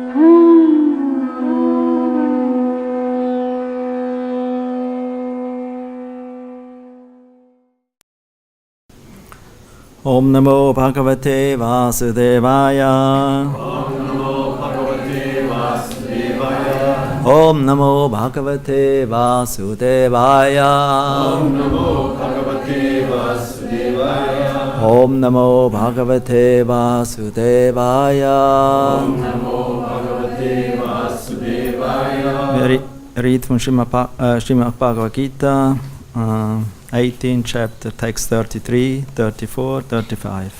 Om Namo Bhagavate Vasudevaya. Om Namo Bhagavate Vasudevaya. Om Namo Bhagavate Vasudevaya. Om Namo Bhagavate Vasudevaya. Om Namo Bhagavate Vasudevaya. Om Namo Bhagavate Vasudevaya. We read from Srimad Bhagavad-Gita, 18 chapter, text 33, 34, 35.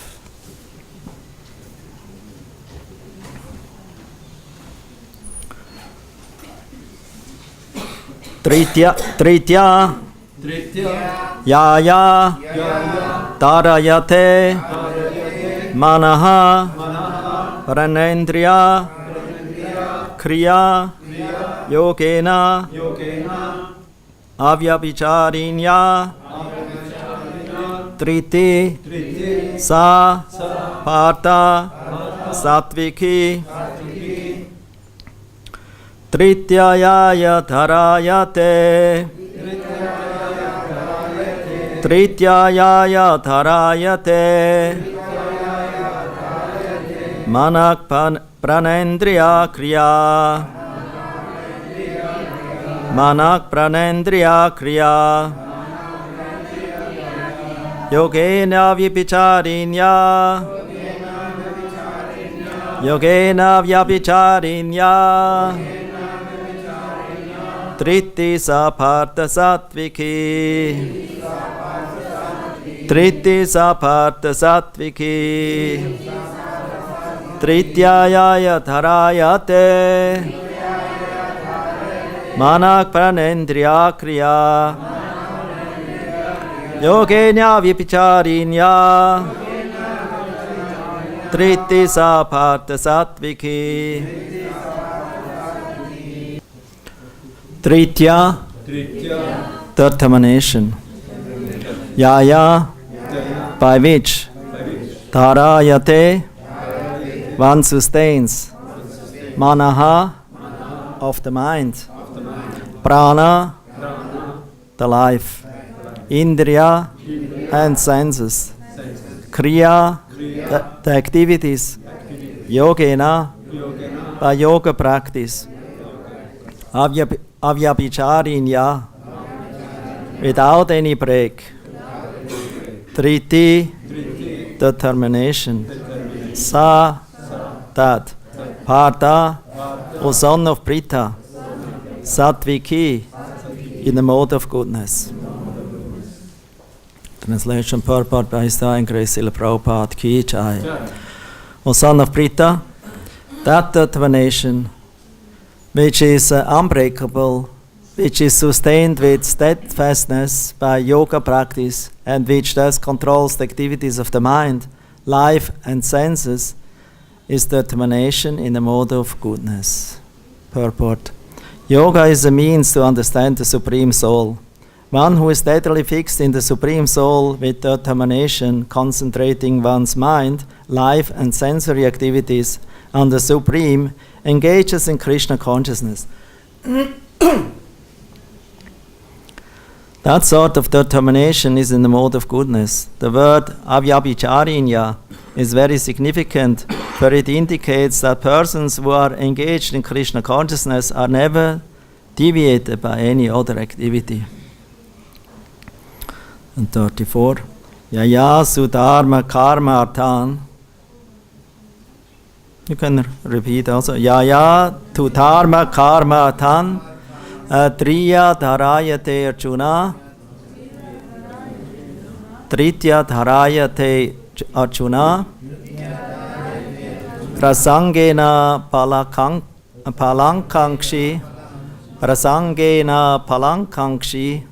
Tritya Yaya Tarayate Manaha Pranendriya Kriya Yogena Avyabhicharinya Triti Sa Partha Satviki Trityaya Dharayate Trityaya Dharayate Manak Pranendriya Kriya Manak Pranendriya Kriya Yogena Vyabhicharinya Yogena Vyabhicharinya Triti Sapartha Satviki Triti Sapartha Satviki Trityaya Dharayate Manak Pranendriya Kriya Yogena Vyabhicharinya Triti Sapartha Satviki Tritya determination Yaya by which Dharayate one sustains Manaha of the mind Prana the life Indriya and senses Kriya the activities Yogena by yoga practice Avyabhicharinya without any break Triti determination Sa that Partha O son of Pritha Satviki in the mode of goodness. Translation purport by His Divine Grace Srila Prabhupada Ki Jai. O son of Pritha, that determination which is unbreakable, which is sustained with steadfastness by yoga practice, and which thus controls the activities of the mind, life and senses, is determination in the mode of goodness. Purport. Yoga is a means to understand the Supreme Soul. One who is steadily fixed in the Supreme Soul with determination, concentrating one's mind, life and sensory activities on the Supreme, engages in Krishna consciousness. That sort of determination is in the mode of goodness. The word avyabhicharinya is very significant, for it indicates that persons who are engaged in Krishna consciousness are never deviated by any other activity. And 34. Yaya sudharma karma arthan. You can repeat also. Yaya tu dharma karma arthan. Triya dharayate arjuna. Tritya dharayate arjuna. Prasangena palankangshi. Prasangena palankangshi.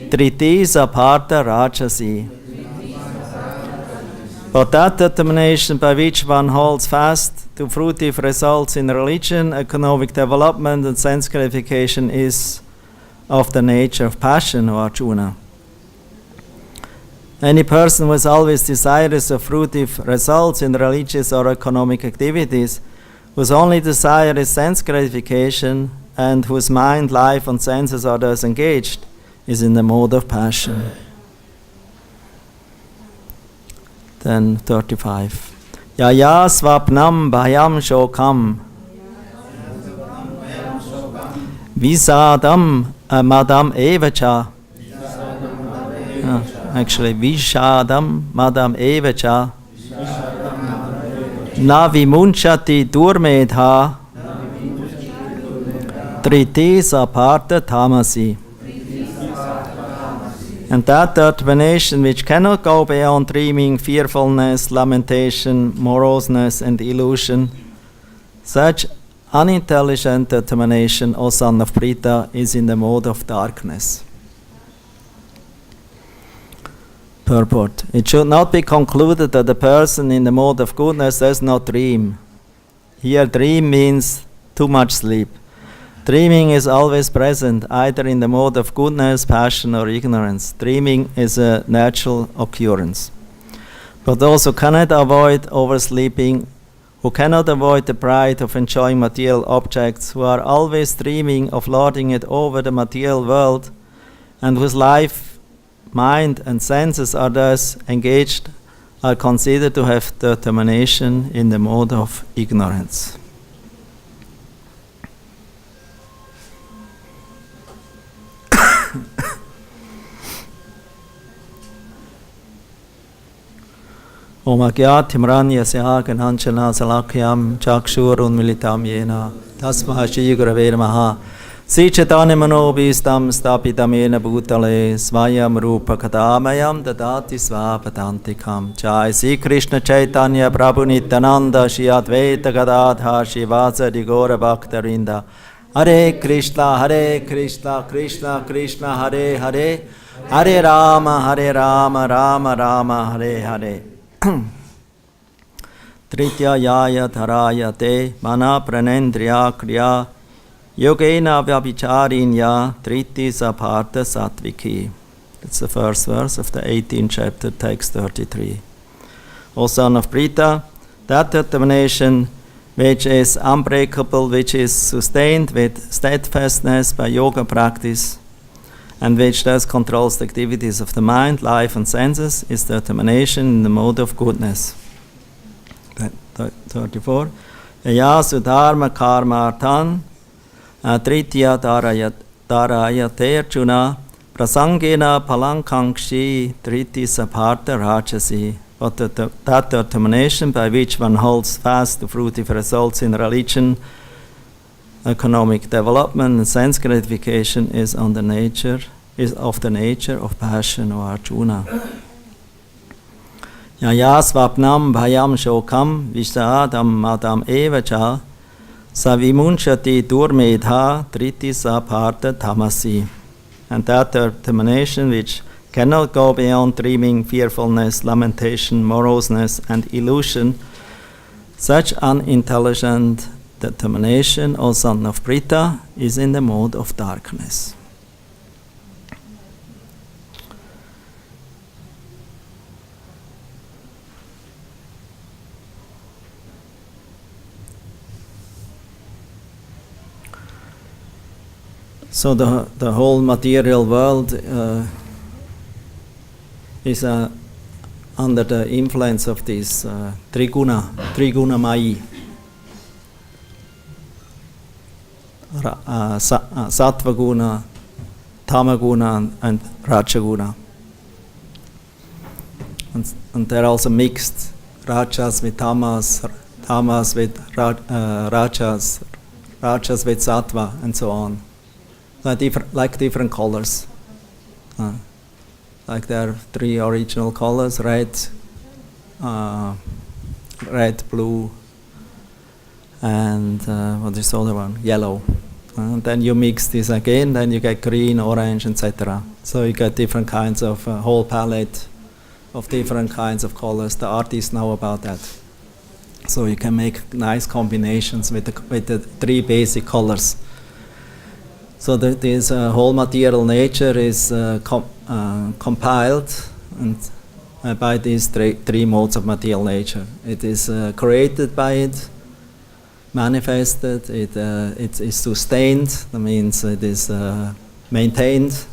Triti sapartha rajasi. But that determination by which one holds fast to fruitive results in religion, economic development and sense gratification is of the nature of passion, or Arjuna. Any person who is always desirous of fruitive results in religious or economic activities, whose only desire is sense gratification, and whose mind, life, and senses are thus engaged, is in the mode of passion. Then 35. Yaya swapnam bhayam shokam visadam madam evacha. Actually, vishadam madam evacha na vimunchati durmedha triti sapartha tamasi. And that determination which cannot go beyond dreaming, fearfulness, lamentation, moroseness, and illusion, such unintelligent determination, O son of Pritha, is in the mode of darkness. Purport. It should not be concluded that the person in the mode of goodness does not dream. Here, dream means too much sleep. Dreaming is always present, either in the mode of goodness, passion, or ignorance. Dreaming is a natural occurrence. But those who cannot avoid oversleeping, who cannot avoid the pride of enjoying material objects, who are always dreaming of lording it over the material world, and whose life, mind, and senses are thus engaged, are considered to have determination in the mode of ignorance. Om Agyatim Ranyasya Gananchana Salakyam Chakshur Unmilitam Yena Tasma Shri Gurave Namaha Sri Chaitanya Manobhistam Stapitam Yena Bhutale Svayam Rupa Kadamayam Dadati Svapadantikam Jai Sri Krishna Chaitanya Prabhu Nityananda Shri Advaita Gadadha Shri Vasadi Gora Bhaktarinda Hare Krishna Krishna Krishna Hare Hare Hare Rama Rama Rama Hare Hare Tritya yaya dharaya te mana pranendriya kriya yogena vyabhicharinya triti sapartha satviki. That's the first verse of the 18th chapter, text 33. O son of Pritha, that determination which is unbreakable, which is sustained with steadfastness by yoga practice, and which thus controls the activities of the mind, life, and senses, is determination in the mode of goodness. 34. Yasu dharma karmarthan tritya daraya terjuna prasangena palankangshi triti sapartha rajasi. But that determination by which one holds fast the fruitive results in religion, economic development, and sense gratification is of the nature of passion, or Arjuna. Yaya svapnam bhayam shokam vishadam madam evacha savimunchati durmedha triti sapartha tamasi. And that determination which cannot go beyond dreaming, fearfulness, lamentation, moroseness, and illusion, such unintelligent determination, O son of Pritha, is in the mode of darkness. So the whole material world is under the influence of this Triguna Mayi. Sattva guna, Tamaguna, and Rajaguna. And they're also mixed, Rajas with Tamas, Tamas with Rajas, Rajas with Sattva, and so on. Like different colors. Like there are three original colors: red, blue, and what is the other one? Yellow. And then you mix this again, then you get green, orange, etc. So you get different kinds of whole palette of different kinds of colors. The artists know about that. So you can make nice combinations with the three basic colors. So this whole material nature is compiled and by these three modes of material nature. It is created by it, manifested, it is sustained, that means it is maintained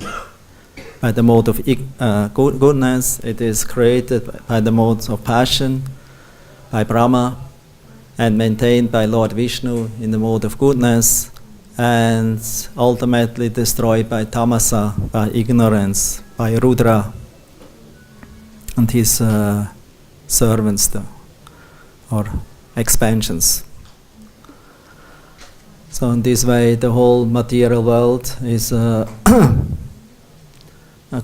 by the mode of goodness, it is created by the modes of passion, by Brahma, and maintained by Lord Vishnu in the mode of goodness, and ultimately destroyed by tamasa, by ignorance, by Rudra and his servants, or expansions. So in this way, the whole material world is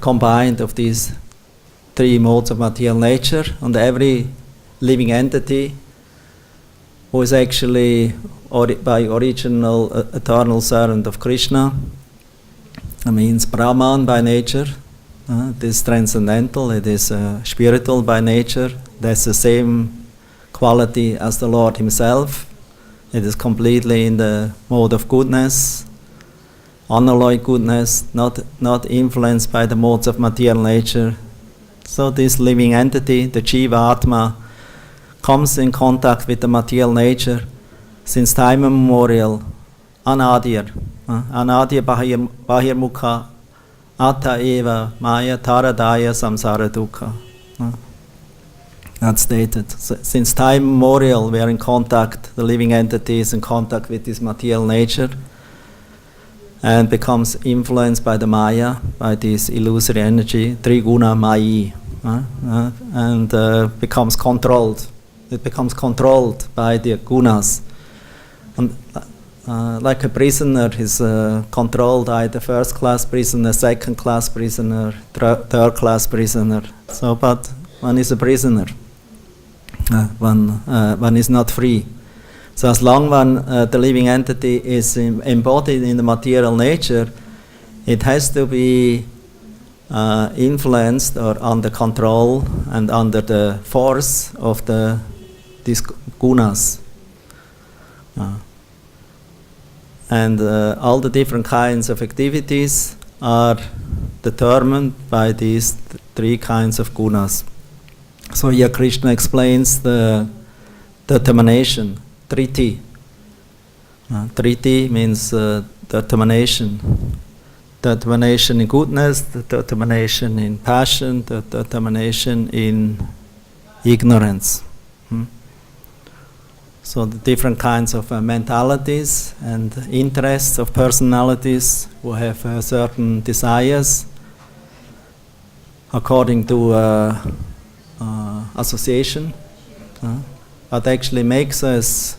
combined of these three modes of material nature, and every living entity who is actually by original eternal servant of Krishna, that means Brahman by nature. It is transcendental, it is spiritual by nature, that's the same quality as the Lord himself. It is completely in the mode of goodness, unalloyed goodness, not influenced by the modes of material nature. So this living entity, the Jiva Atma, comes in contact with the material nature since time immemorial, anadir, anadir bahir mukha, atta eva maya taradaya samsara dukkha. That's stated. Since time immemorial, we are in contact, the living entity is in contact with this material nature and becomes influenced by the Maya, by this illusory energy, Triguna Mayi, and becomes controlled. It becomes controlled by the gunas. And, like a prisoner is controlled by the first class prisoner, second class prisoner, third class prisoner. So, but one is a prisoner. One is not free. So as long as the living entity is embodied in the material nature, it has to be influenced or under control and under the force of these gunas. And all the different kinds of activities are determined by these three kinds of gunas. So here Krishna explains the determination, triti. Triti means determination. Determination in goodness, determination in passion, determination in ignorance. So the different kinds of mentalities and interests of personalities who have certain desires according to association, but actually makes us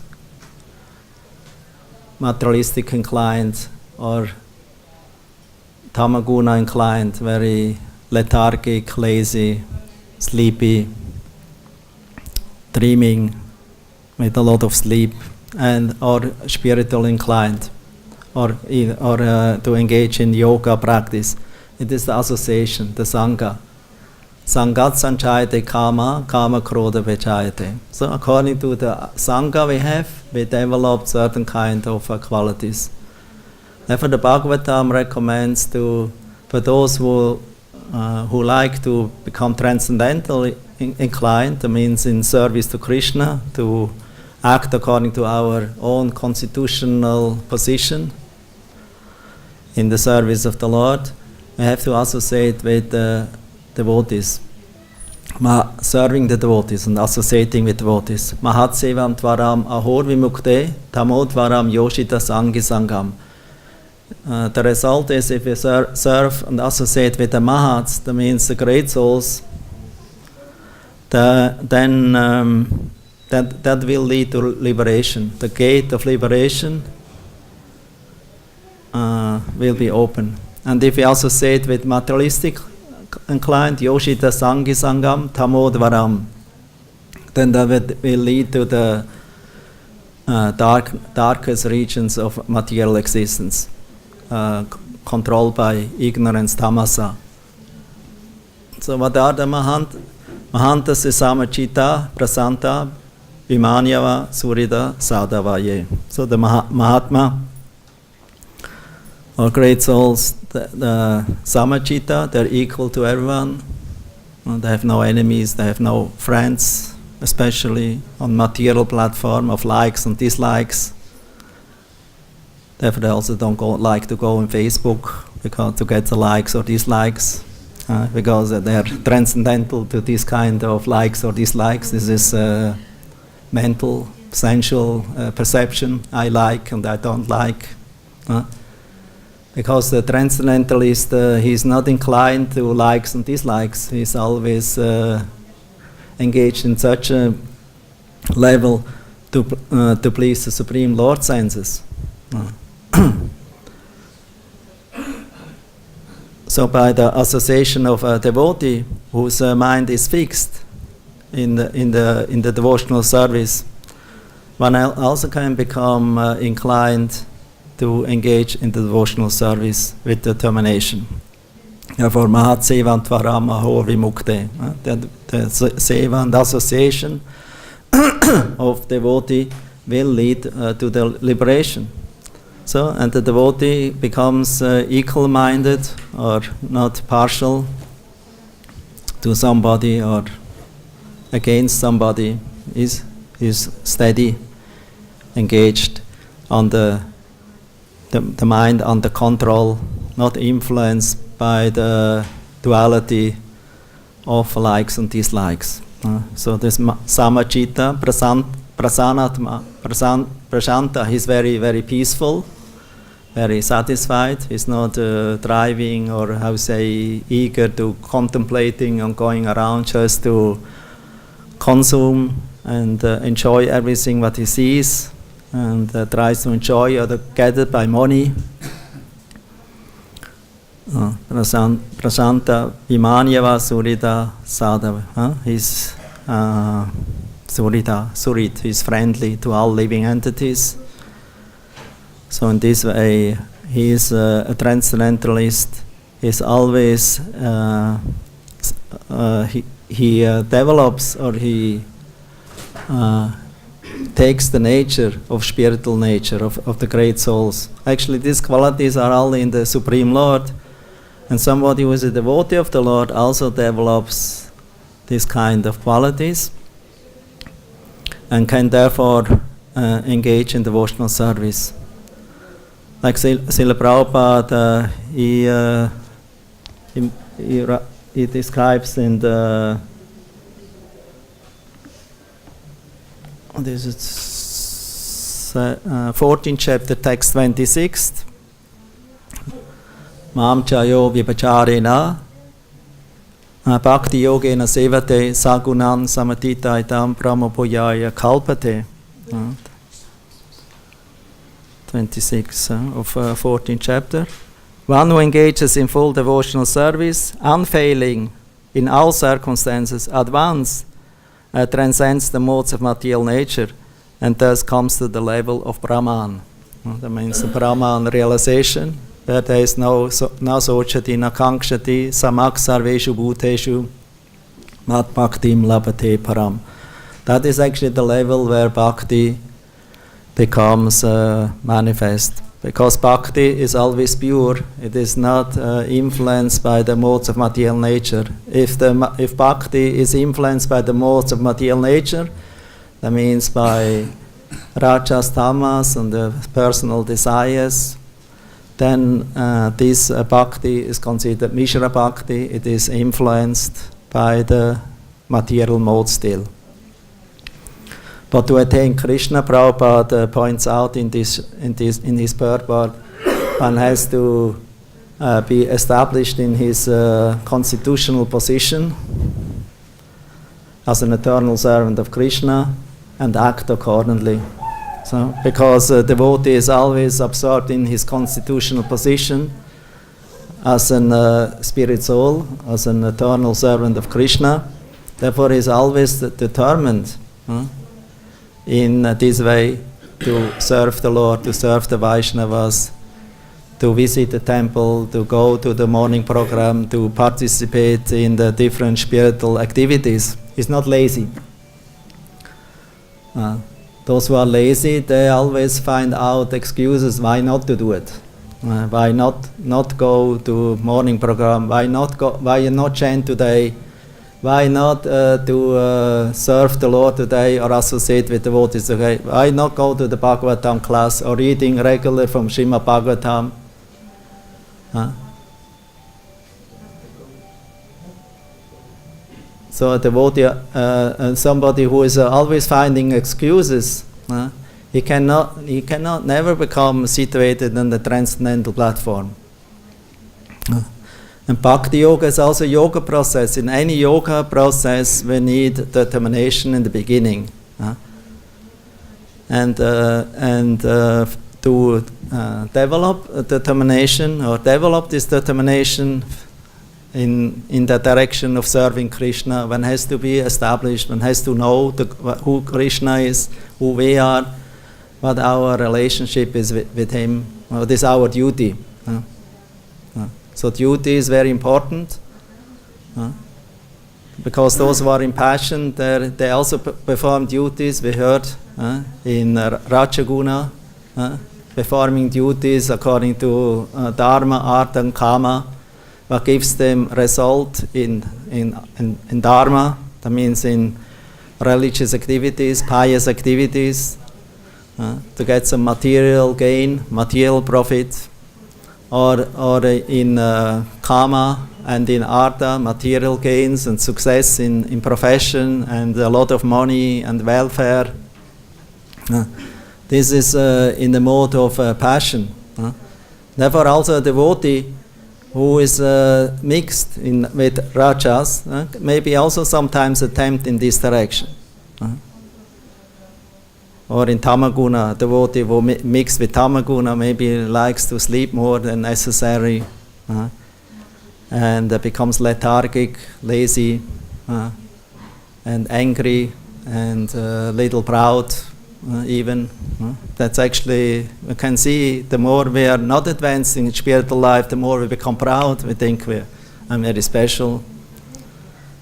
materialistic inclined or tamaguna inclined, very lethargic, lazy, sleepy, dreaming with a lot of sleep, and or spiritual inclined, or to engage in yoga practice. It is the association, the sangha. Sangat sanchayate kama, kama krodha vechayate. So according to the sangha we develop certain kind of qualities. Therefore the Bhagavatam recommends for those who like to become transcendental inclined, that means in service to Krishna, to act according to our own constitutional position in the service of the Lord, we have to associate with the devotees, serving the devotees and associating with devotees. Mahat sevam tvaram ahor vimukte tamo tvaram yoshita sangi sangam. The result is if we serve and associate with the Mahats, that means the great souls, then that will lead to liberation. The gate of liberation will be open. And if we associate with materialistic inclined, Yoshita Sangi Sangam, Tamodvaram, then that will lead to the darkest regions of material existence, controlled by ignorance, tamasa. So what are the Mahanta Samachita, Prasanta, Vimanyava, Surida, Sadhavaye. So the Mahatma, or great souls, the Samachita, they're equal to everyone. They have no enemies, they have no friends, especially on material platform of likes and dislikes. Therefore, they also don't like to go on Facebook because to get the likes or dislikes, because they are transcendental to this kind of likes or dislikes. This is mental, sensual perception. I like and I don't like. Because the transcendentalist, he's not inclined to likes and dislikes. He's always engaged in such a level to please the Supreme Lord senses. So by the association of a devotee whose mind is fixed in the devotional service, one also can become inclined to engage in the devotional service with determination. For Mahat Sevan Tvaram Aho Vimukte, the seva and association of devotee will lead to the liberation. So, and the devotee becomes equal-minded or not partial to somebody or against somebody, is steady, engaged on the mind under control, not influenced by the duality of likes and dislikes. So this samachita, prasanta, he's very, very peaceful, very satisfied. He's not driving or eager to contemplating and going around just to consume and enjoy everything what he sees, and tries to enjoy or get it by money. Prasanta Vimanyava Surita Sadhava. He's Surit, he's friendly to all living entities. So in this way, he is a transcendentalist. He's always, he develops or he takes the nature of spiritual nature, of the great souls. Actually, these qualities are all in the Supreme Lord, and somebody who is a devotee of the Lord also develops this kind of qualities and can therefore engage in devotional service. Like Srila Prabhupada, he describes in the 14th chapter, text 26. Mam chayo vipacharena bhakti-yogena sevate sagunan samatita itam pramopuyaya kalpate. 26 of 14th chapter. One who engages in full devotional service, unfailing in all circumstances, at once transcends the modes of material nature and thus comes to the level of Brahman. That means the Brahman realization, where there is no sochati, na kankshati, samak sarveshu bhuteshu, mat bhaktim labate param. That is actually the level where bhakti becomes manifest. Because bhakti is always pure, it is not influenced by the modes of material nature. If bhakti is influenced by the modes of material nature, that means by rajas, tamas, and the personal desires, then this bhakti is considered Mishra bhakti. It is influenced by the material mode still. But to attain Krishna, Prabhupada points out in his purport, one has to be established in his constitutional position as an eternal servant of Krishna and act accordingly. So, because a devotee is always absorbed in his constitutional position as an spirit soul, as an eternal servant of Krishna, therefore he is always determined in this way to serve the Lord, to serve the Vaishnavas, to visit the temple, to go to the morning program, to participate in the different spiritual activities. He's not lazy. Those who are lazy, they always find out excuses why not to do it. Why not go to morning program? Why not chant today? Why not to serve the Lord today or associate with devotees today? Why not go to the Bhagavatam class or reading regular from Srimad Bhagavatam? Huh? So a devotee, somebody who is always finding excuses, he cannot never become situated on the transcendental platform. And bhakti-yoga is also a yoga process. In any yoga process, we need determination in the beginning. And to develop determination or develop this determination in the direction of serving Krishna, one has to be established, one has to know who Krishna is, who we are, what our relationship is with him, what is our duty. So duty is very important, because those who are impassioned, they also perform duties. We heard in Rajaguna, performing duties according to Dharma, Artha and Kama, what gives them result in Dharma, that means in religious activities, pious activities, to get some material gain, material profit. Or in Kama and in Artha, material gains and success in profession and a lot of money and welfare. This is in the mode of passion. Therefore also a devotee who is mixed with rajas maybe also sometimes attempt in this direction. Or in tamaguna, devotee who mixed with tamaguna maybe likes to sleep more than necessary, and becomes lethargic, lazy, and angry, and little proud even. That's actually, we can see the more we are not advancing in spiritual life, the more we become proud. We think I'm very special.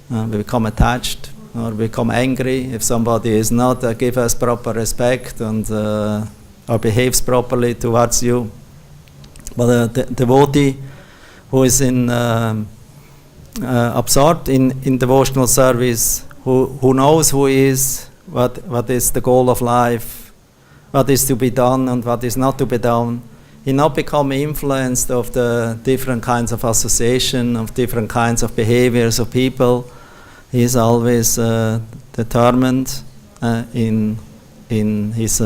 We become attached. Or become angry if somebody is not give us proper respect and or behaves properly towards you. But the devotee who is absorbed in devotional service, who knows who he is, what is the goal of life, what is to be done and what is not to be done, he not become influenced of the different kinds of association, of different kinds of behaviors of people. He is always determined in his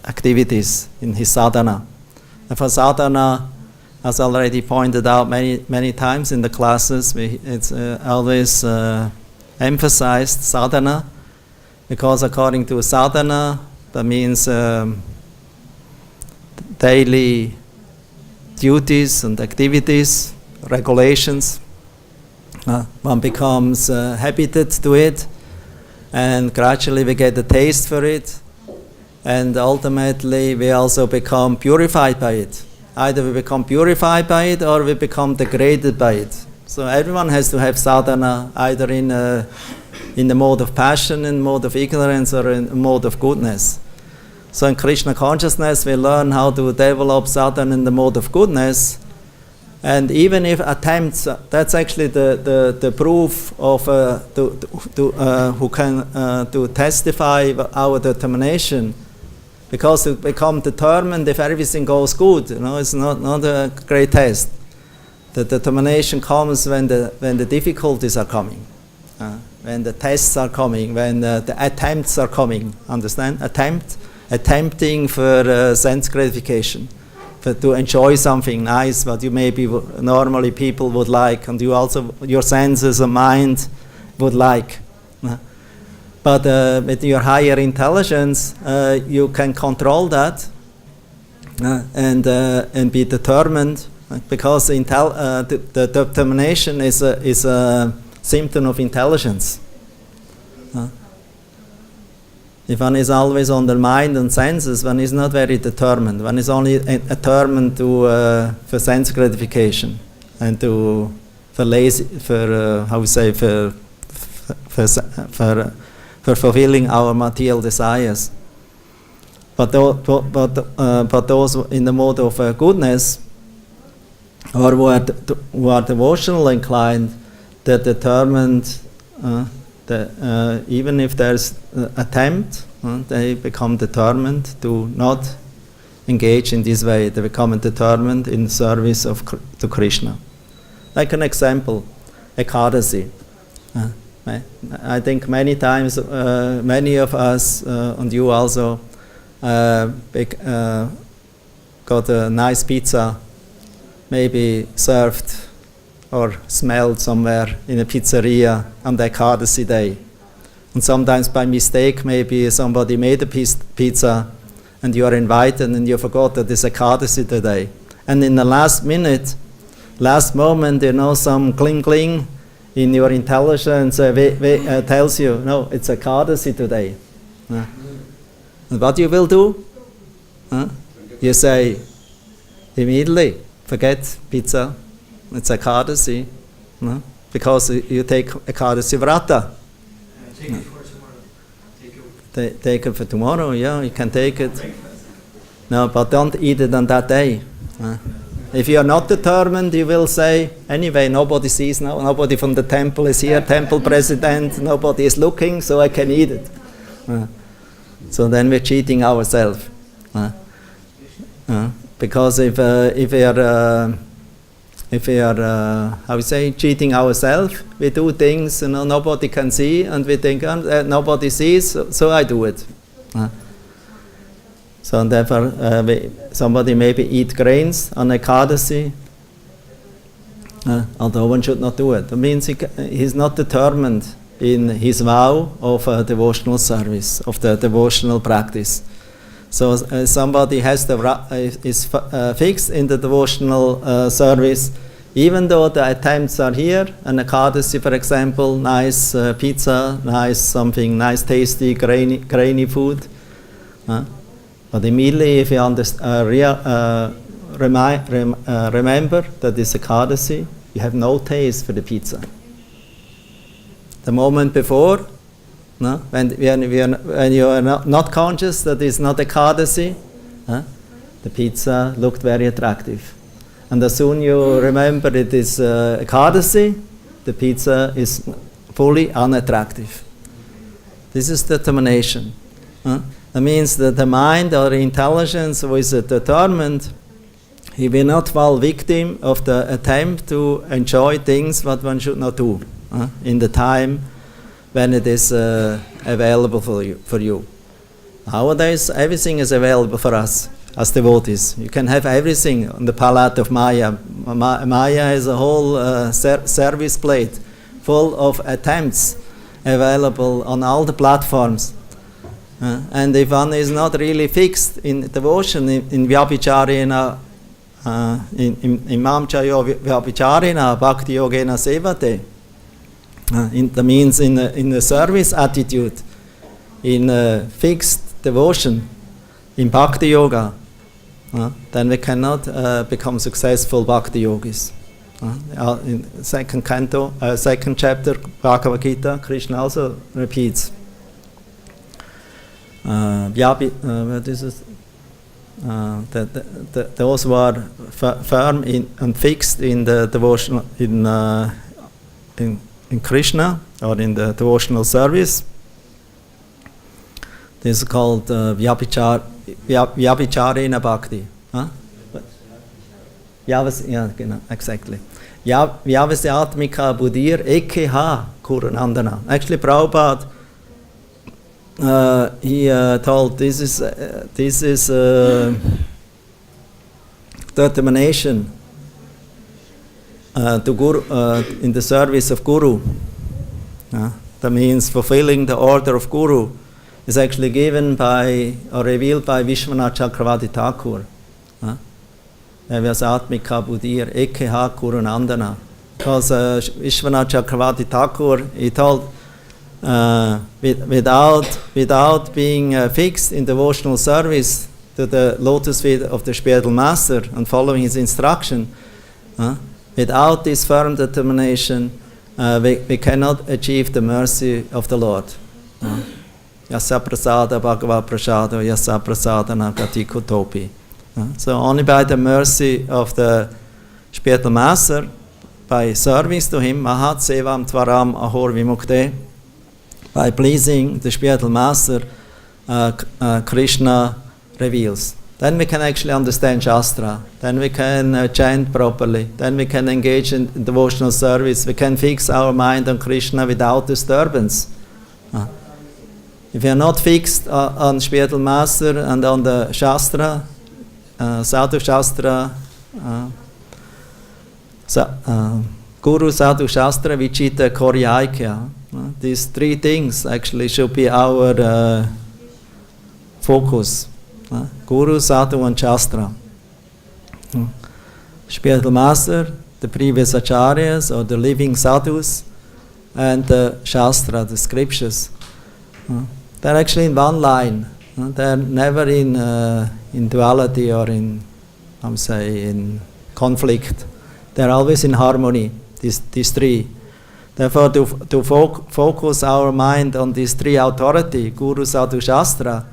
activities, in his sadhana. And for sadhana, as already pointed out many times in the classes, it's always emphasized sadhana, because according to sadhana, that means daily duties and activities, regulations. One becomes habited to it, and gradually we get a taste for it, and ultimately we also become purified by it. Either we become purified by it or we become degraded by it. So everyone has to have sadhana, either in the mode of passion, in mode of ignorance, or in mode of goodness. So in Krishna consciousness we learn how to develop sadhana in the mode of goodness. And even if attempts, that's actually the proof of who can to testify our determination, because to become determined if everything goes good, it's not a great test. The determination comes when the difficulties are coming, when the tests are coming, when the attempts are coming. Understand? Attempting for sense gratification. To enjoy something nice, what you maybe normally people would like, and you also, your senses and mind would like. But with your higher intelligence, you can control that and be determined, because the determination is a symptom of intelligence. If one is always on the mind and senses, one is not very determined. One is only determined for sense gratification and for fulfilling our material desires. But those in the mode of goodness, or who are devotional inclined, they're determined, even if there's attempt, they become determined to not engage in this way. They become determined in service to Krishna. Like an example, Ekadasi. I think many times, many of us, and you also, got a nice pizza, maybe served or smelled somewhere in a pizzeria on the Ekadasi day. And sometimes by mistake, maybe somebody made a pizza and you are invited and you forgot that it's Ekadasi today. And in the last minute, last moment, some cling in your intelligence tells you, no, it's Ekadasi today. And what you will do? You say, immediately, forget pizza, it's Ekadasi, because you take Ekadasi Vrata. Take it for tomorrow. Take it for tomorrow, yeah, you can take it. No, but don't eat it on that day. If you are not determined, you will say, anyway, nobody sees now, nobody from the temple is here, temple president, nobody is looking, so I can eat it. So then we're cheating ourselves. Because if we are how we say, cheating ourselves, we do things nobody can see, and we think nobody sees, so I do it. So therefore, somebody maybe eat grains on Ekadasi, although one should not do it. That means he's not determined in his vow of devotional service, of the devotional practice. So somebody is fixed in the devotional service, even though the attempts are here, an Ekadasi, for example, nice pizza, something nice, tasty, grainy food. But immediately, if you remember that it's Ekadasi, you have no taste for the pizza. The moment before, when you are not conscious that it's not Ekadasi, the pizza looked very attractive. And as soon you remember it is Ekadasi, the pizza is fully unattractive. This is determination. That means that the mind or intelligence who is determined, he will not fall victim of the attempt to enjoy things what one should not do in the time when it is available for you. Nowadays, everything is available for us as devotees. You can have everything on the palette of Maya. Maya is a whole service plate full of attempts available on all the platforms. And if one is not really fixed in devotion, in Vyabhicharena, in Mamchayo Vyabhicharena, bhakti-yogena sevate, that means in the service attitude, in fixed devotion, in bhakti-yoga, then we cannot become successful bhakti-yogis. In second chapter, Bhagavad-Gita, Krishna also repeats, those who are firm and fixed in the devotional in Krishna or in the devotional service. This is called Vyabhicharena Bhakti. Exactly. Vyavasyatmika buddhir ekha kuranandana. Actually, Prabhupada he told this is determination to Guru in the service of Guru. That means fulfilling the order of Guru is actually given by or revealed by Vishwanath Chakravarti Thakur. Vyasatmika buddhir ekha kuranandana. Because Vishwanath Chakravarti Thakur, he told, without being fixed in devotional service to the lotus feet of the spiritual master and following his instruction, without this firm determination, we cannot achieve the mercy of the Lord. Yasa prasada bhagavad prasada, yasa prasada nagati kutopi. So only by the mercy of the spiritual master, by service to him, Mahat Sevam Tvaram Ahor Vimukte, by pleasing the spiritual master, Krishna reveals. Then we can actually understand Shastra. Then we can chant properly. Then we can engage in devotional service. We can fix our mind on Krishna without disturbance. If we are not fixed on spiritual master and on the Shastra, Sadhu Shastra, Guru, Sadhu Shastra, Vichita, Koryaikya, these three things actually should be our focus. Guru, Sadhu and Shastra. Spiritual master, the previous acharyas or the living sadhus, and the Shastra, the scriptures. They're actually in one line. They're never in duality or in conflict. They're always in harmony, these three. Therefore, to focus our mind on these three authority, Guru, Sadhu, Shastra,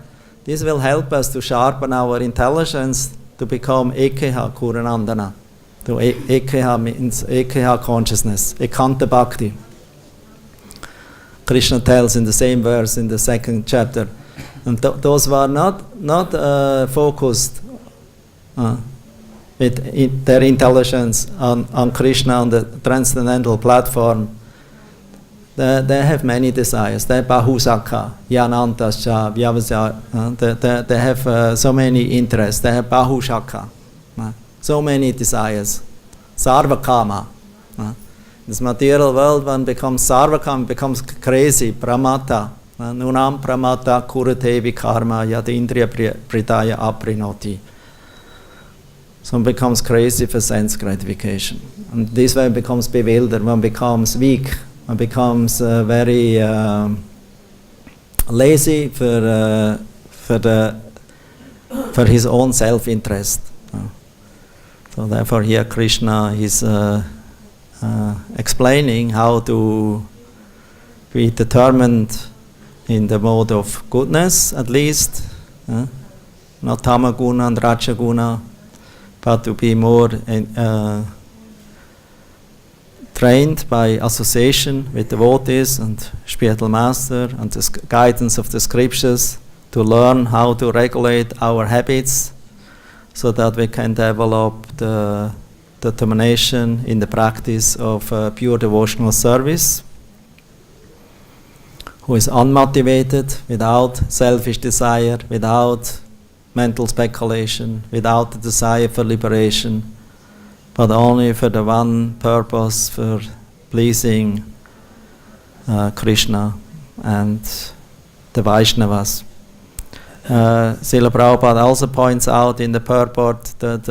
this will help us to sharpen our intelligence to become Ekeha Kuranandana. Ekeha means Ekeha consciousness, Ekanta Bhakti. Krishna tells in the same verse in the second chapter. And those who are not focused with their intelligence on Krishna, on the transcendental platform, they have many desires. They bahusakha, yanantascha, vyavasya. They have so many interests. They have bahushakha, so many desires. Sarvakama. In this material world, one becomes sarvakama, becomes crazy, pramata. Nunam pramata kurate vikarma yadindriya pritaya aprinoti. So one becomes crazy for sense gratification. And this way one becomes bewildered, one becomes weak, one becomes very lazy for his own self-interest. So therefore here Krishna is explaining how to be determined in the mode of goodness, at least, not tamaguna and rajaguna, but to be more trained by association with devotees and spiritual master and the guidance of the scriptures to learn how to regulate our habits so that we can develop the determination in the practice of pure devotional service, who is unmotivated, without selfish desire, without mental speculation, without the desire for liberation, but only for the one purpose, for pleasing Krishna and the Vaishnavas. Srila Prabhupada also points out in the purport that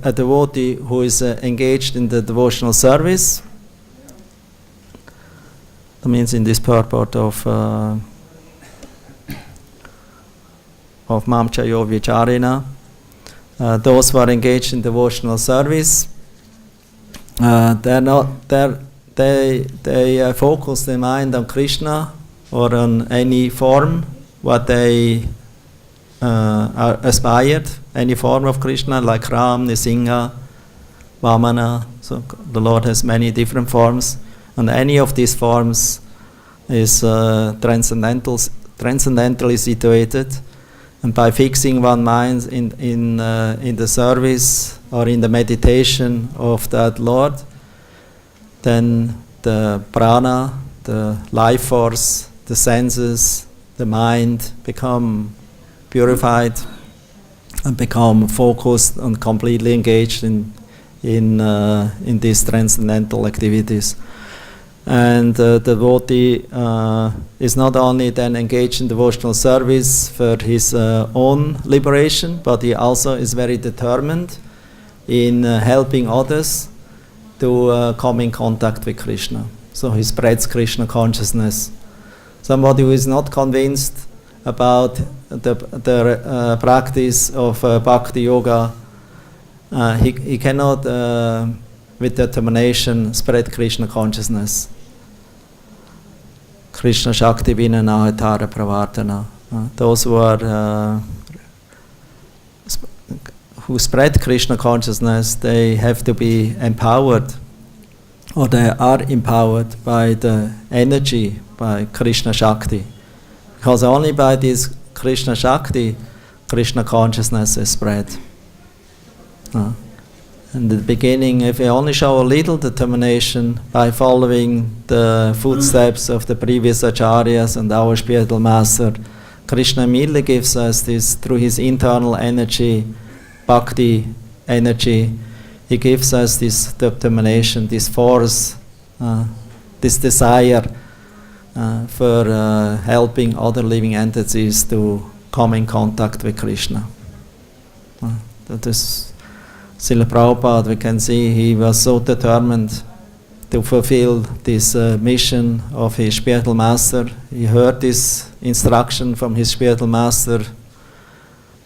a devotee who is engaged in the devotional service, that means in this purport of Mamchayo Vicharina, those who are engaged in devotional service, they focus their mind on Krishna or on any form what they are aspired, any form of Krishna like Ram, Nisingha, Vamana. So the Lord has many different forms, and any of these forms is transcendentally situated. And by fixing one mind in the service or in the meditation of that Lord, then the prana, the life force, the senses, the mind become purified and become focused and completely engaged in these transcendental activities. And the devotee is not only then engaged in devotional service for his own liberation, but he also is very determined in helping others to come in contact with Krishna. So he spreads Krishna consciousness. Somebody who is not convinced about the practice of bhakti-yoga, he cannot with determination spread Krishna consciousness. Krishna Shakti Vina Nahatara Pravartana. Those who are who spread Krishna consciousness, they have to be empowered or they are empowered by the energy, by Krishna Shakti. Because only by this Krishna Shakti, Krishna consciousness is spread. In the beginning, if we only show a little determination by following the footsteps of the previous acharyas and our spiritual master, Krishna immediately gives us this through his internal energy, bhakti energy. He gives us this determination, this force, this desire for helping other living entities to come in contact with Krishna. That is Srila Prabhupada, we can see he was so determined to fulfill this mission of his spiritual master. He heard this instruction from his spiritual master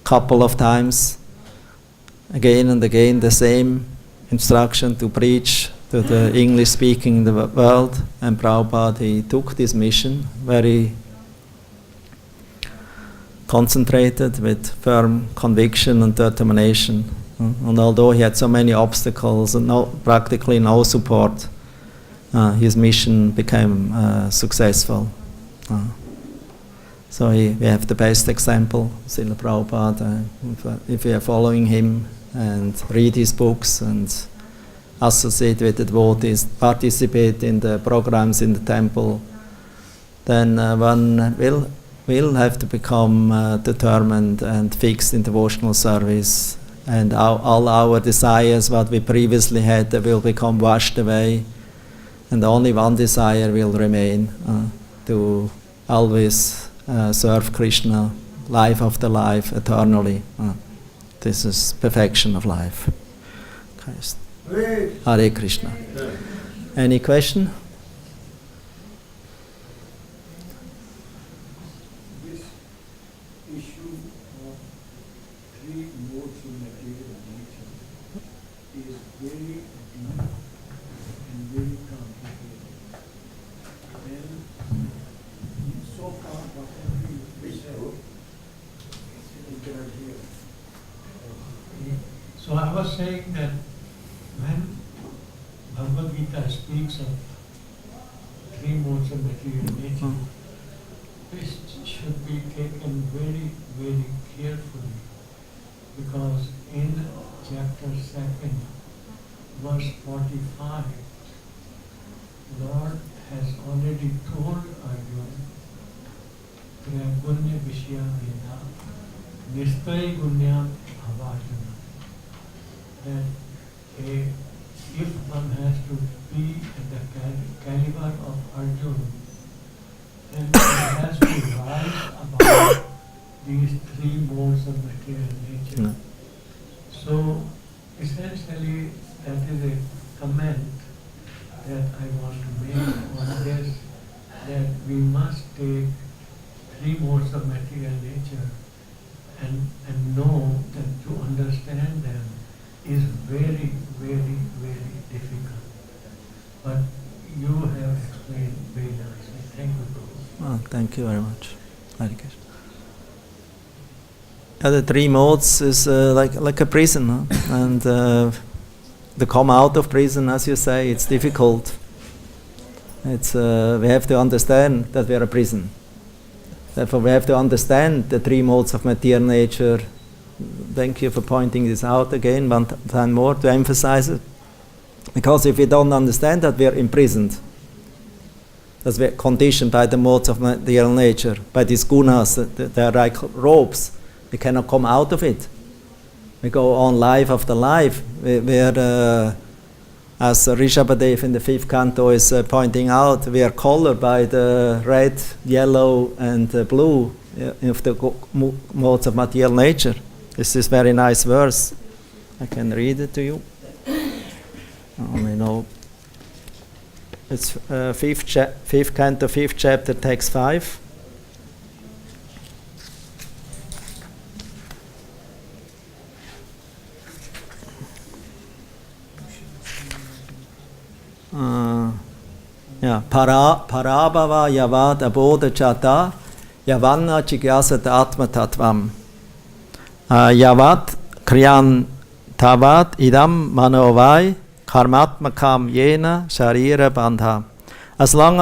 couple of times, again and again, the same instruction to preach to the English-speaking world. And Prabhupada, he took this mission very concentrated with firm conviction and determination. And although he had so many obstacles and practically no support, his mission became successful. So we have the best example, Srila Prabhupada. If we are following him and read his books and associate with the devotees, participate in the programs in the temple, then one will have to become determined and fixed in devotional service. And all our desires, what we previously had, they will become washed away. And only one desire will remain, to always serve Krishna, life after life, eternally. This is perfection of life. Hare Krishna. Any question? This issue of three modes of material nature is very deep and very complicated. And so far, whatever we said is there here. So I was saying that when Bhagavad-Gita speaks of three modes of material nature, this should be taken very, very carefully, because in chapter 2, verse 45, Lord has already told Arjuna, Gunya Vishya Veda, Nistai Gunyam Bhavajana, that if one has to be at the caliber of Arjuna, then one has to rise above these three modes of material nature. So essentially that is a comment that I want to make on this, that we must take three modes of material nature and know that to understand them is very, very, very difficult. But you have explained very nicely. Thank you, Prabhu. Thank you very much. Hare Krishna. The three modes is like a prison, huh? And to come out of prison, as you say, it's difficult. It's we have to understand that we are a prison. Therefore, we have to understand the three modes of material nature. Thank you for pointing this out again, one time more, to emphasize it. Because if we don't understand that, we are imprisoned. That we are conditioned by the modes of material nature, by these gunas. They are like ropes. We cannot come out of it. We go on life after life. We are, as Rishabhadev in the 5th canto is pointing out, we are colored by the red, yellow, and blue of the modes of material nature. This is very nice verse. I can read it to you. It's 5th canto, 5th chapter, text 5. Parabhava yavad abodha chata yavanna jigyasat atma tatvam yavat kriyan tavat idam manovai karmatmakam yena sharira bandha. As long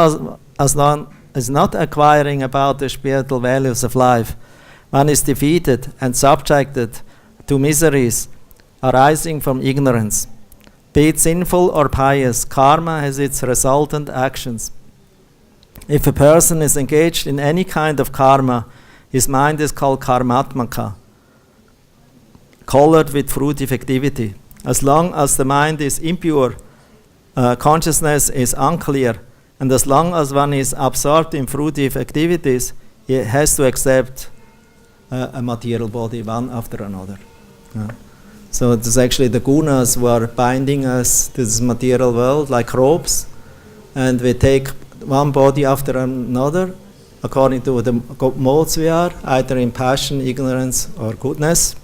as not acquiring about the spiritual values of life, one is defeated and subjected to miseries arising from ignorance. Be it sinful or pious, karma has its resultant actions. If a person is engaged in any kind of karma, his mind is called karmatmaka, colored with fruitive activity. As long as the mind is impure, consciousness is unclear, and as long as one is absorbed in fruitive activities, he has to accept a material body one after another. So it is actually the gunas who are binding us to this material world like ropes, and we take one body after another according to the modes we are, either in passion, ignorance, or goodness.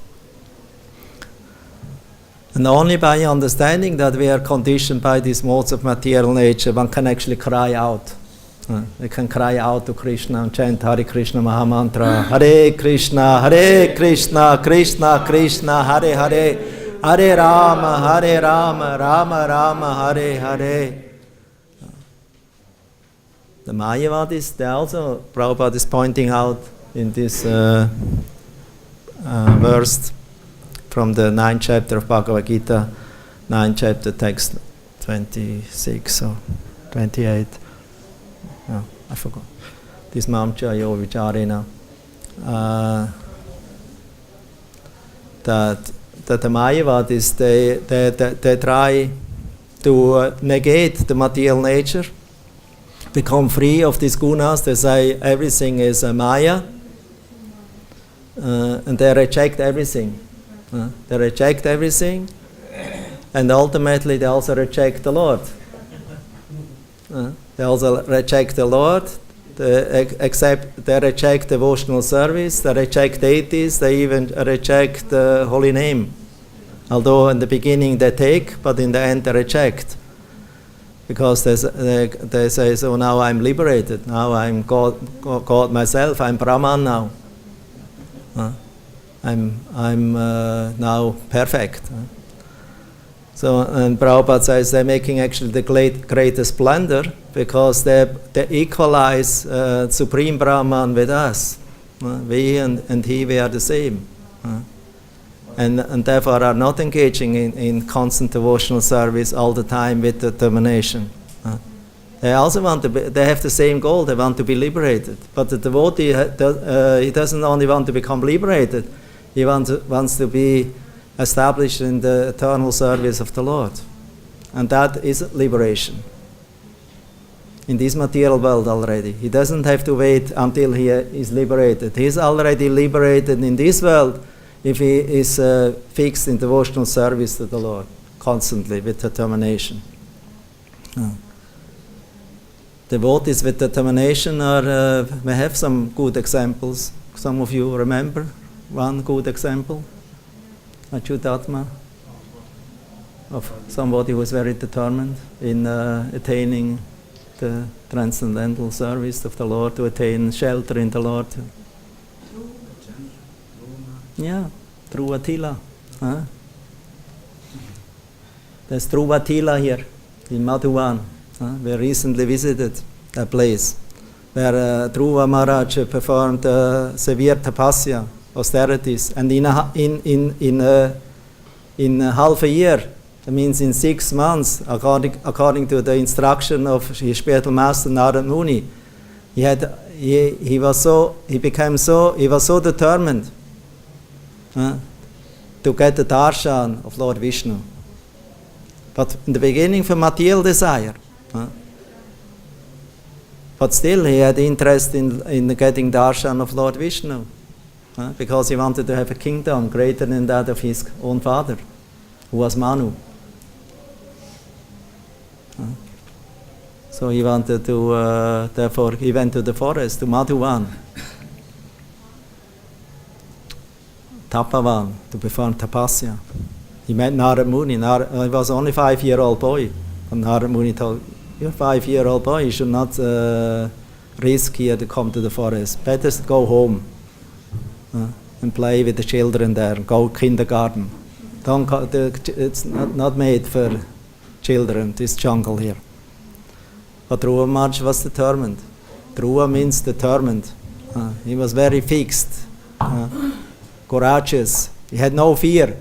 And only by understanding that we are conditioned by these modes of material nature, one can actually cry out. We can cry out to Krishna and chant Hare Krishna Mahamantra. Hare Krishna, Krishna Krishna, Hare Hare, Hare Rama, Rama Rama, Hare Hare. The Mayavadis, they also, Prabhupada is pointing out in this verse from the 9th chapter of Bhagavad-Gita, 9th chapter, text 26 or 28. Oh, I forgot. This Mamcha Yo Vicharena. That the Mayavadis, they try to negate the material nature, become free of these gunas. They say everything is a Maya, and they reject everything. They reject everything, and ultimately they also reject the Lord. They also reject the Lord. They reject devotional service. They reject deities. They even reject the holy name. Although in the beginning they take, but in the end they reject. Because they say, so now I'm liberated. Now I'm God myself. I'm Brahman now. I'm now perfect. So, and Prabhupada says they're making actually the greatest blunder because they equalize Supreme Brahman with us. We and he, we are the same. And therefore are not engaging in constant devotional service all the time with determination. They also want to be, they have the same goal, they want to be liberated. But the devotee, he doesn't only want to become liberated, he wants to be established in the eternal service of the Lord. And that is liberation. In this material world already. He doesn't have to wait until he is liberated. He is already liberated in this world if he is fixed in devotional service to the Lord, constantly, with determination. Devotees with determination are, we have some good examples. Some of you remember one good example? Achyutatma, of somebody who is very determined in attaining the transcendental service of the Lord, to attain shelter in the Lord. Yeah, Dhruvatila. There's Dhruvatila here in Madhuvan. We recently visited that place where Dhruva Maharaj performed severe tapasya, austerities, and in half a year, that means in 6 months, according to the instruction of his spiritual master Narad Muni, he was so determined to get the darshan of Lord Vishnu. But in the beginning for material desire. But still he had interest in getting darshan of Lord Vishnu. Because he wanted to have a kingdom greater than that of his own father, who was Manu. So he wanted to, therefore he went to the forest, to Madhuvan, Tapavan, to perform tapasya. He met Narad Muni. He was only 5-year-old boy. And Narad Muni told, you're a 5-year-old boy, you should not risk here to come to the forest. Better go home. And play with the children there, go kindergarten. It's not made for children, this jungle here. But Dhruva Maharaj was determined. Dhruva means determined. He was very fixed, courageous. He had no fear.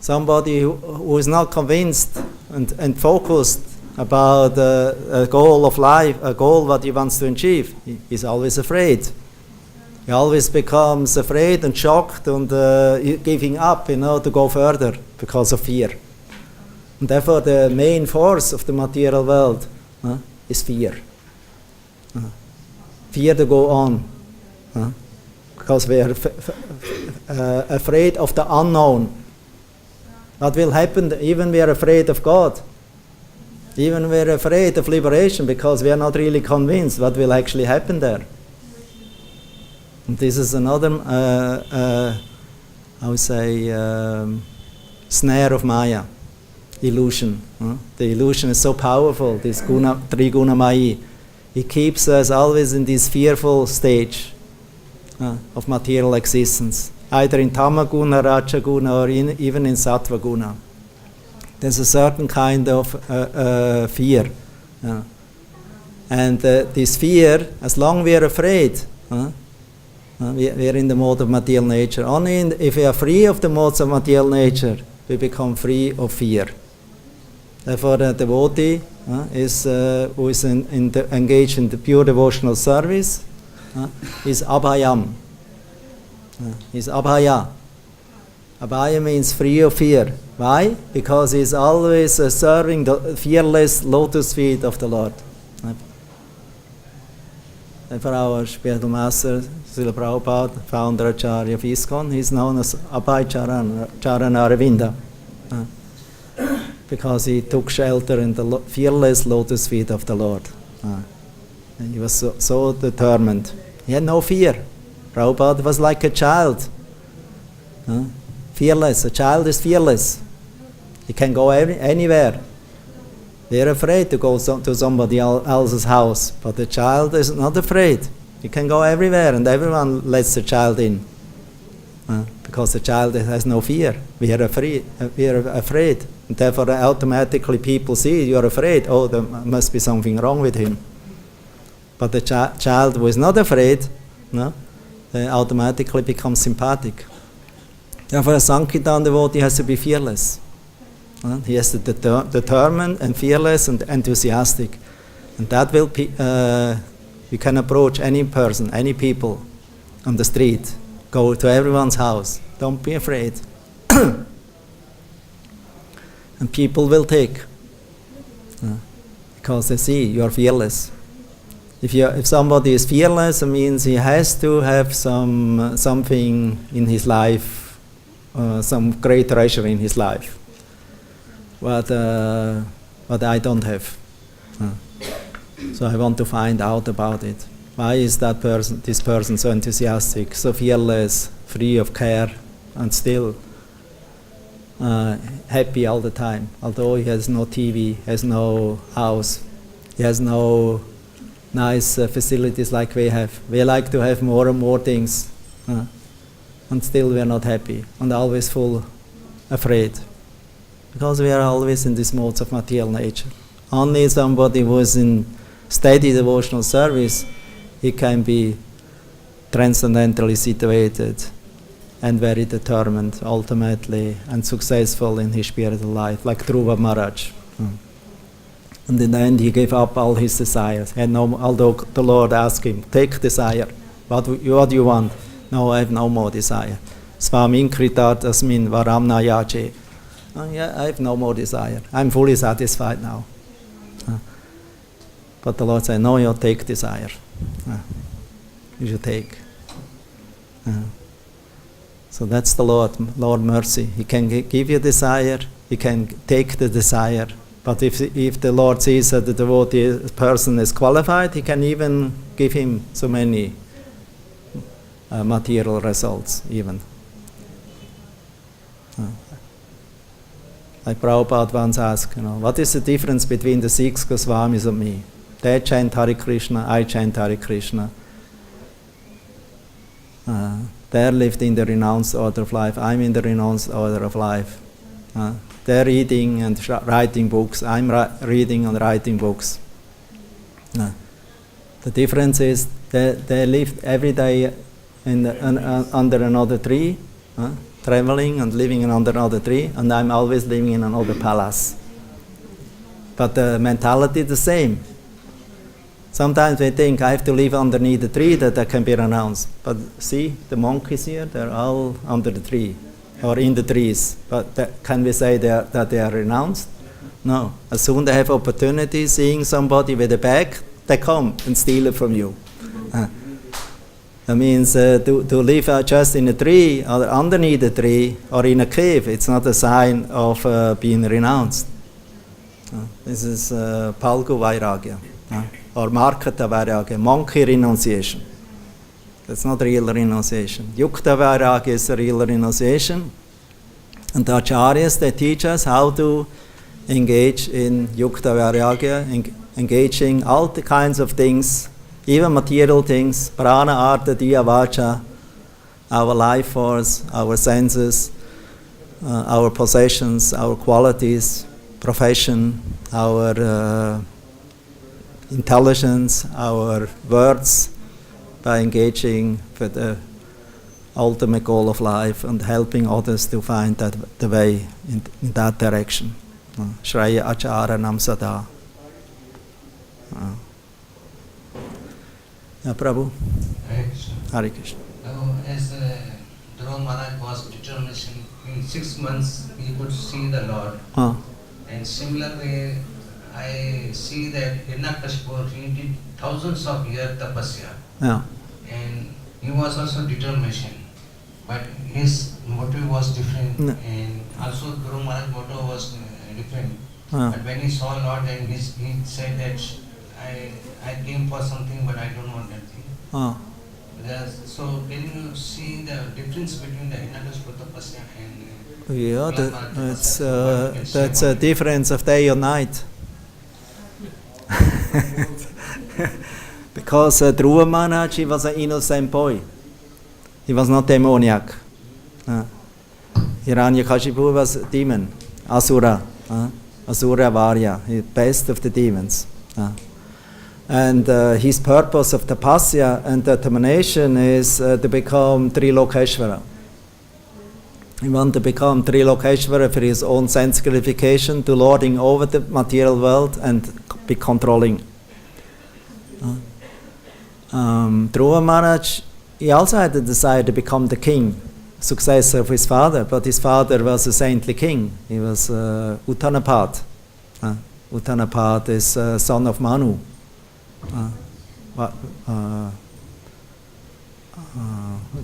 Somebody who is not convinced and focused about a goal of life, a goal what he wants to achieve, he is always afraid. He always becomes afraid and shocked and giving up, to go further because of fear. And therefore, the main force of the material world is fear. Fear to go on. Because we are afraid of the unknown. What will happen? Even we are afraid of God. Even we are afraid of liberation because we are not really convinced what will actually happen there. And this is another, snare of Maya, illusion. The illusion is so powerful, this Triguna Maya. It keeps us always in this fearful stage of material existence, either in Tamaguna, Rajaguna, or even in Sattvaguna. There's a certain kind of fear. And this fear, as long as we are afraid, we are in the mode of material nature. Only if we are free of the modes of material nature, we become free of fear. Therefore, the devotee who is engaged in the pure devotional service is abhayam. Is abhaya. Abhaya means free of fear. Why? Because he is always serving the fearless lotus feet of the Lord. For our spiritual master, Srila Prabhupada, founder Acharya of ISKCON, he is known as Abhay Charan Aravinda. Because he took shelter in the fearless lotus feet of the Lord. And he was so determined. He had no fear. Prabhupada was like a child. Fearless. A child is fearless. He can go anywhere. They are afraid to go to somebody else's house, but the child is not afraid. He can go everywhere, and everyone lets the child in, because the child has no fear. We are afraid, and therefore automatically people see you are afraid. Oh, there must be something wrong with him. But the child who is not afraid, they automatically becomes sympathetic. Therefore, a Sankirtan devotee has to be fearless. He has to be determined and fearless and enthusiastic. And that will you can approach any person, any people on the street. Go to everyone's house. Don't be afraid. And people will take. Because they see you are fearless. If somebody is fearless, it means he has to have something in his life, some great treasure in his life. But I don't have. So I want to find out about it. Why is this person so enthusiastic, so fearless, free of care, and still happy all the time? Although he has no TV, has no house, he has no nice facilities like we have. We like to have more and more things, and still we are not happy, and always full afraid. Because we are always in these modes of material nature. Only somebody who is in steady devotional service, he can be transcendentally situated and very determined ultimately and successful in his spiritual life, like Dhruva Maharaj. And in the end he gave up all his desires. And although the Lord asked him, take desire, what do you want? No, I have no more desire. Svamin kritat asmin varamna yache. I have no more desire. I'm fully satisfied now. But the Lord said, no, you take desire. You should take. So that's the Lord mercy. He can give you desire, He can take the desire. But if the Lord sees that the devotee person is qualified, He can even give him so many material results even. Like Prabhupada once asked, what is the difference between the 6 Goswamis and me? They chant Hare Krishna, I chant Hare Krishna. They lived in the renounced order of life, I'm in the renounced order of life. They're reading and writing books. I'm reading and writing books. The difference is they live every day under another tree, traveling and living under another tree, and I'm always living in another palace. But the mentality is the same. Sometimes we think I have to live underneath the tree that I can be renounced. But see, the monkeys here, they're all under the tree or in the trees. But can we say that they are renounced? No. As soon as they have opportunity, seeing somebody with a bag, they come and steal it from you. That means to live just in a tree or underneath a tree or in a cave, it's not a sign of being renounced. This is Palgu Vairagya. Or Markata Vairagya, monkey renunciation. That's not real renunciation. Yukta Vairagya is a real renunciation. And the Acharyas, they teach us how to engage in Yukta Vairagya, engaging all the kinds of things, even material things, prana, artha, diya, vacha, our life force, our senses, our possessions, our qualities, profession, our intelligence, our words, by engaging with the ultimate goal of life and helping others to find the way in that direction. Shreya Achara Nam Sada. Prabhu. Hare Krishna. As Dhruva Maharaj was determined in 6 months he could see the Lord. And similarly, I see that Hiranyakashipu, he did thousands of years tapasya. Yeah. And he was also determined. But his motive was different. No. And also Dhruva Maharaj's motive was different. But when he saw Lord, then he said that I came for something, but I don't want that thing. So can you see the difference between the Hiranyakashipu tapasya and that's a difference of day or night. Because Dhruva Maharaj, he was an innocent boy. He was not demoniac. Hiranyakashipu was a demon, Asura. Asura Varya, the best of the demons. And his purpose of tapasya and determination is to become Trilokeshvara. He wanted to become Trilokeshvara for his own sense gratification, to lording over the material world and be controlling. Dhruva Maharaj, he also had the desire to become the king, successor of his father, but his father was a saintly king. He was Uttanapad. Uttanapad is son of Manu. What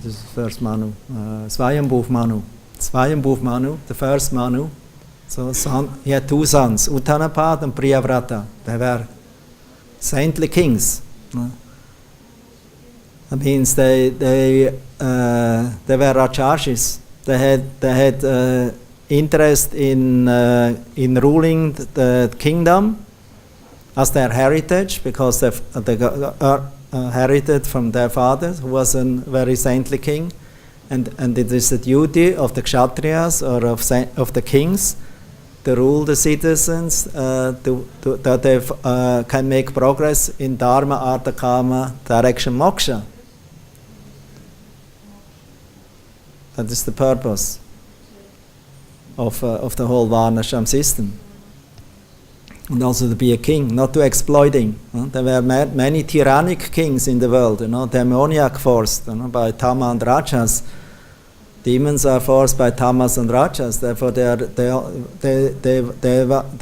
is the first Manu? Swayambhuv Manu. Swayambhuv Manu, the first Manu. So he had 2 sons, Uttanapad and Priyavrata. They were saintly kings. That means they were Rajarshis. They had interest in ruling the kingdom as their heritage, because they got inherited from their father, who was a very saintly king, and it is the duty of the Kshatriyas or of the kings to rule the citizens, that they can make progress in Dharma, Artha, Kama, direction, Moksha. That is the purpose of the whole Varnashram system. And also to be a king, not to exploiting. There were many tyrannic kings in the world, demoniac forced by Tama and Rajas. Demons are forced by Tamas and Rajas. Therefore, they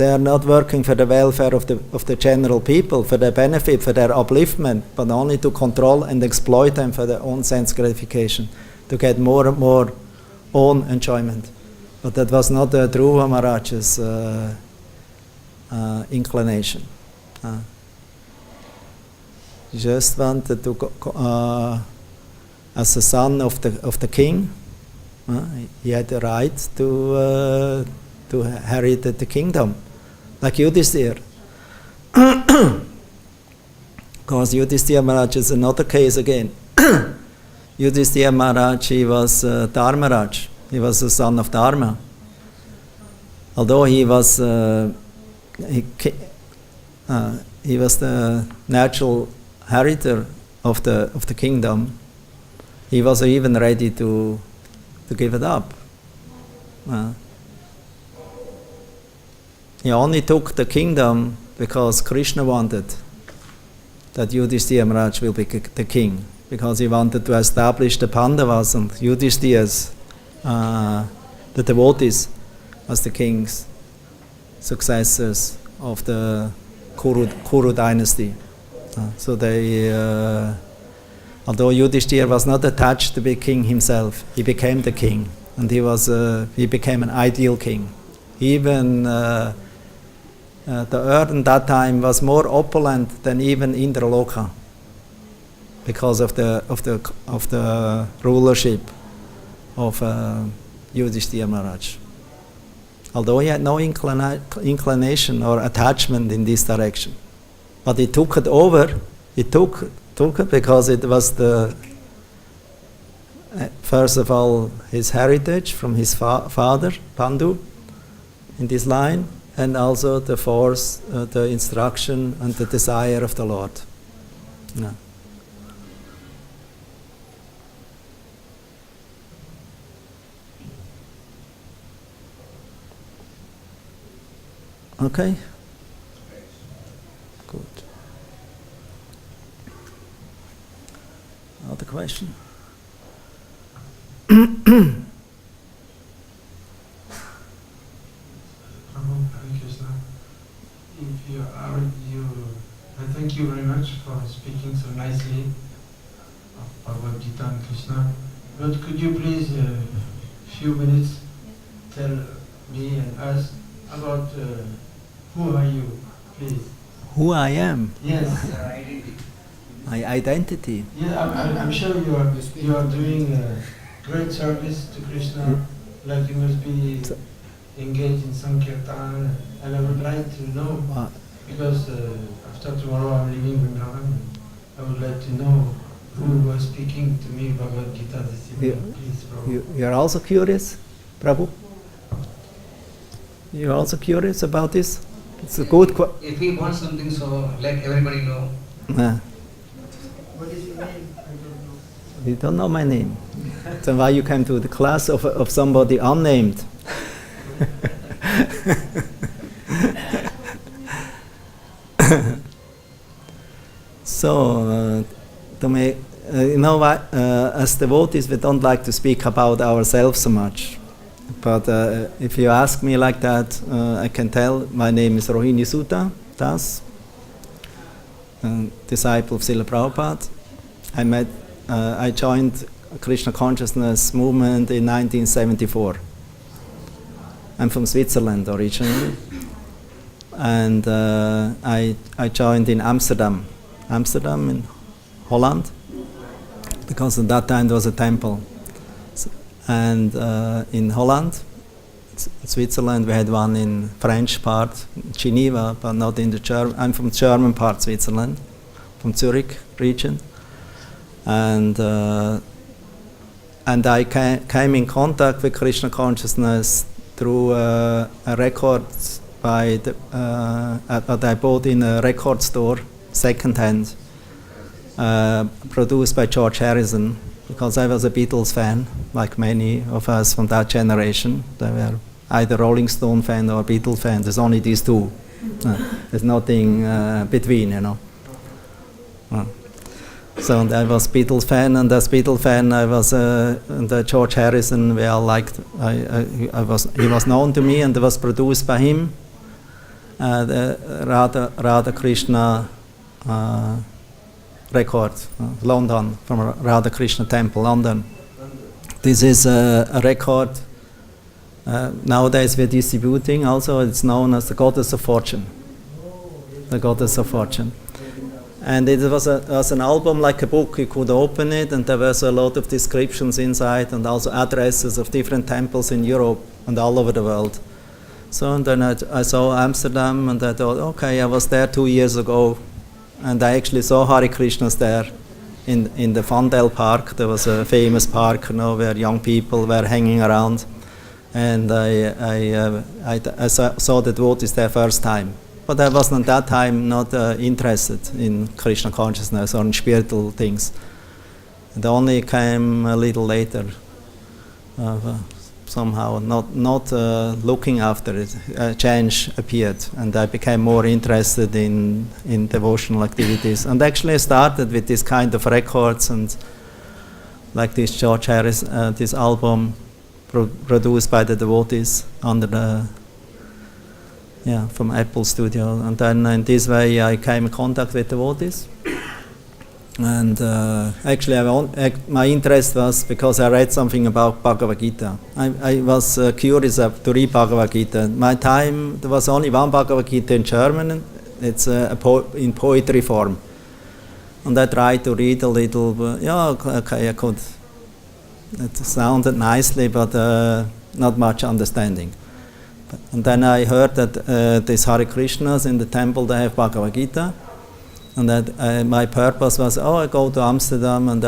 are not working for the welfare of the general people, for their benefit, for their upliftment, but only to control and exploit them for their own sense gratification, to get more and more own enjoyment. But that was not Dhruva Maharaj's inclination. He just wanted to go, as a son of the king. He had the right to inherit the kingdom, like Yudhisthira. Because Yudhisthira Maharaj is another case again. Yudhisthira Maharaj, he was Dharmaraj. He was the son of Dharma. although he was the natural inheritor of the kingdom, he was even ready to give it up. He only took the kingdom because Krishna wanted that Yudhishthira Maharaj will be the king, because he wanted to establish the Pandavas and Yudhishthira's, the devotees, as the king's successors of the Kuru dynasty. So they, although Yudhishthira was not attached to be king himself, he became the king, and he became an ideal king. Even the earth in that time was more opulent than even Indraloka, because of the rulership of Yudhishthira Maharaj. Although he had no inclination or attachment in this direction, but he took it over. He took it because it was first of all his heritage from his father Pandu in this line, and also the force, the instruction and the desire of the Lord. Yeah. Okay. Good. Other question? I thank you very much for speaking so nicely of Bhagavad-Gita and Krishna. But could you please, few minutes, tell me and us about who are you, please? Who I am? Yes. My identity. Yeah, I'm sure you are doing great service to Krishna. Like you must be engaged in Sankirtan, and I would like to know, because after tomorrow I'm leaving Vrindavan, I would like to know who was speaking to me Bhagavad-Gita this evening. Please, Prabhu. You are also curious, Prabhu? You are also curious about this? It's a good question. If he wants something, so let everybody know. What is your name? I don't know. You don't know my name. So why you came to the class of somebody unnamed? So, to me, you know what? As devotees, we don't like to speak about ourselves so much. But if you ask me like that, I can tell. My name is Rohini Suta Das, disciple of Srila Prabhupada. I joined Krishna consciousness movement in 1974. I'm from Switzerland originally, and I joined in Amsterdam in Holland, because at that time there was a temple. And in Holland, Switzerland, we had one in French part, Geneva, but not in the German. I'm from German part, Switzerland, from Zurich region, and I came in contact with Krishna consciousness through a record that I bought in a record store, second-hand, produced by George Harrison. Because I was a Beatles fan, like many of us from that generation. They were either Rolling Stone fan or Beatles fan. There's only these two. There's nothing between, you know. So I was Beatles fan, and as Beatles fan, I was the George Harrison. We all liked. He was known to me, and it was produced by him. The Radha Krishna. Record, London, from Radha Krishna Temple, London. This is a record. Nowadays we're distributing also. It's known as the Goddess of Fortune. The Goddess of Fortune. And it was an album like a book. You could open it, and there was a lot of descriptions inside, and also addresses of different temples in Europe and all over the world. So and then I saw Amsterdam, and I thought, okay, I was there 2 years ago. And I actually saw Hare Krishnas there in the Fondel Park. There was a famous park, where young people were hanging around. and I saw the devotees there first time. But I was at that time not interested in Krishna consciousness or in spiritual things. It only came a little later, somehow, not looking after it. A change appeared, and I became more interested in devotional activities. And actually I started with this kind of records, and like this George Harris, this album produced by the devotees under the from Apple Studio. And then in this way I came in contact with devotees. And actually my interest was because I read something about Bhagavad-Gita. I was curious to read Bhagavad-Gita. My time, there was only one Bhagavad-Gita in German. It's in poetry form. And I tried to read a little, but okay, I could. It sounded nicely, but not much understanding. And then I heard that these Hare Krishnas in the temple, they have Bhagavad-Gita. And that my purpose was, I go to Amsterdam and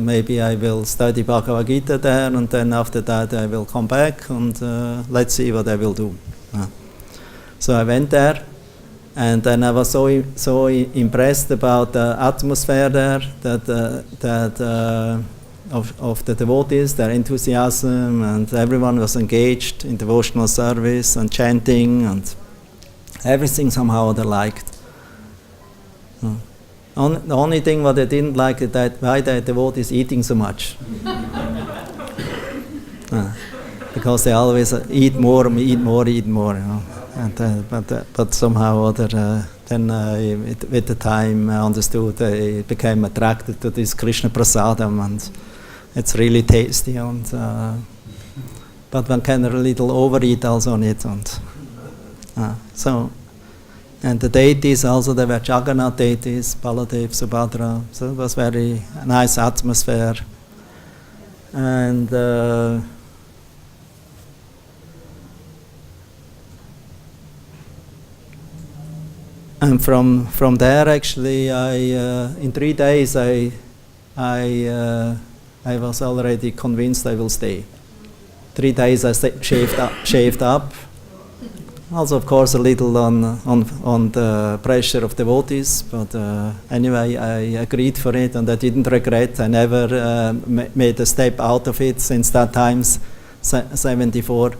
maybe I will study Bhagavad-Gita there, and then after that I will come back and let's see what I will do. So I went there, and then I was so impressed about the atmosphere there, of the devotees, their enthusiasm, and everyone was engaged in devotional service and chanting, and everything somehow they liked. The only thing what I didn't like is that why the devotees eating so much. Because they always eat more. But somehow or other, then with the time I understood I became attracted to this Krishna prasadam, and it's really tasty. And but one can a little overeat also on it. And the deities also, they were Jagannath deities, Baladev, Subhadra. So it was very nice atmosphere. And from there actually, in 3 days I was already convinced I will stay. 3 days I shaved up. Also, of course, a little on the pressure of devotees, but anyway, I agreed for it, and I didn't regret. I never made a step out of it since that time, 74.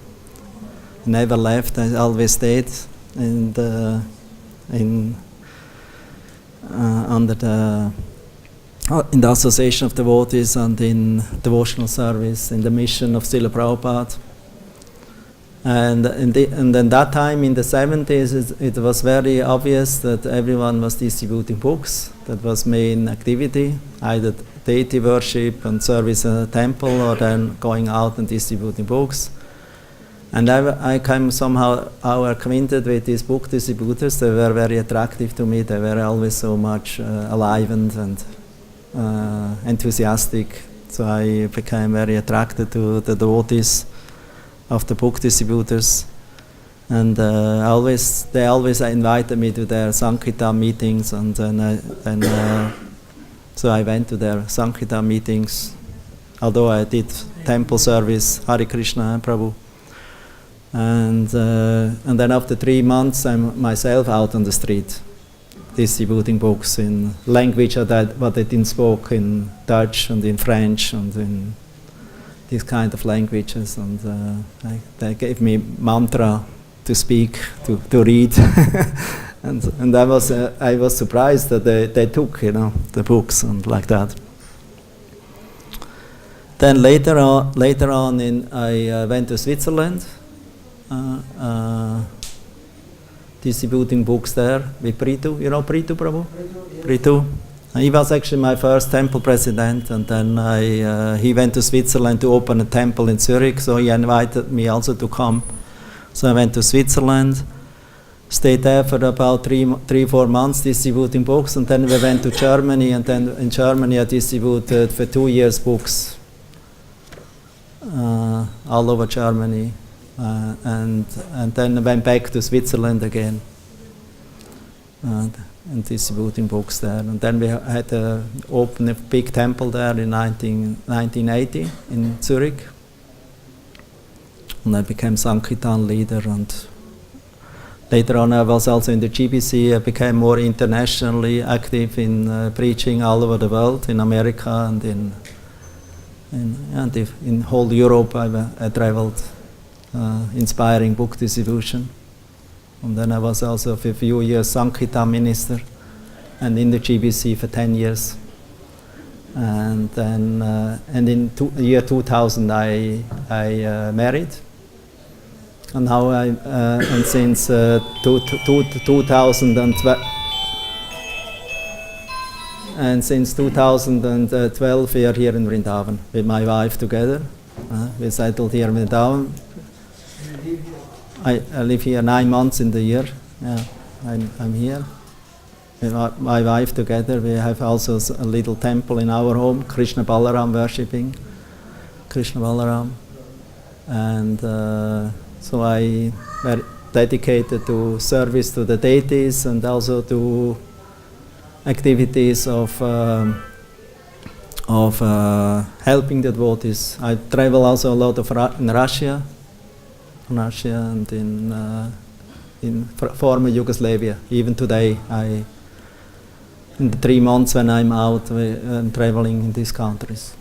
Never left. I always stayed under in the Association of Devotees and in devotional service, in the mission of Srila Prabhupada. And in that time, in the 70s, it was very obvious that everyone was distributing books. That was main activity, either deity worship and service in a temple, or then going out and distributing books. And I came somehow acquainted with these book distributors. They were very attractive to me. They were always so much enlivened and enthusiastic. So I became very attracted to the devotees of the book distributors, and they always invited me to their Sankirtan meetings, and so I went to their Sankirtan meetings, although I did temple service, Hare Krishna, Prabhu, and then after 3 months I'm myself out on the street distributing books in language what I didn't speak, in Dutch and in French and in these kind of languages, and they gave me mantra to speak, to read, and I was surprised that they took the books and like that. Then later on I went to Switzerland, distributing books there with Prithu. You know Prithu, Prabhu? Prithu. He was actually my first temple president, and then he went to Switzerland to open a temple in Zurich, so he invited me also to come. So I went to Switzerland, stayed there for about 3-4 months distributing books, and then we went to Germany, and then in Germany I distributed for 2 years books all over Germany, and then I went back to Switzerland again. And distributing books there. And then we had to open a big temple there in 1980 in Zurich. and I became Sankirtan leader, and later on I was also in the GBC. I became more internationally active in preaching all over the world, in America and in whole Europe. I traveled inspiring book distribution. And then I was also for a few years Sankirtan minister, and in the GBC for 10 years. And then in year 2000 I married. And now and since 2012, and since 2012 we are here in Vrindavan with my wife together. We settled here in Vrindavan. I live here 9 months in the year. Yeah, I'm here with my wife together. We have also a little temple in our home, Krishna Balaram, worshipping Krishna Balaram, and so I were dedicated to service to the deities and also to activities of helping the devotees. I travel also a lot in Russia and in former Yugoslavia. Even today, in the 3 months when I'm out, I'm traveling in these countries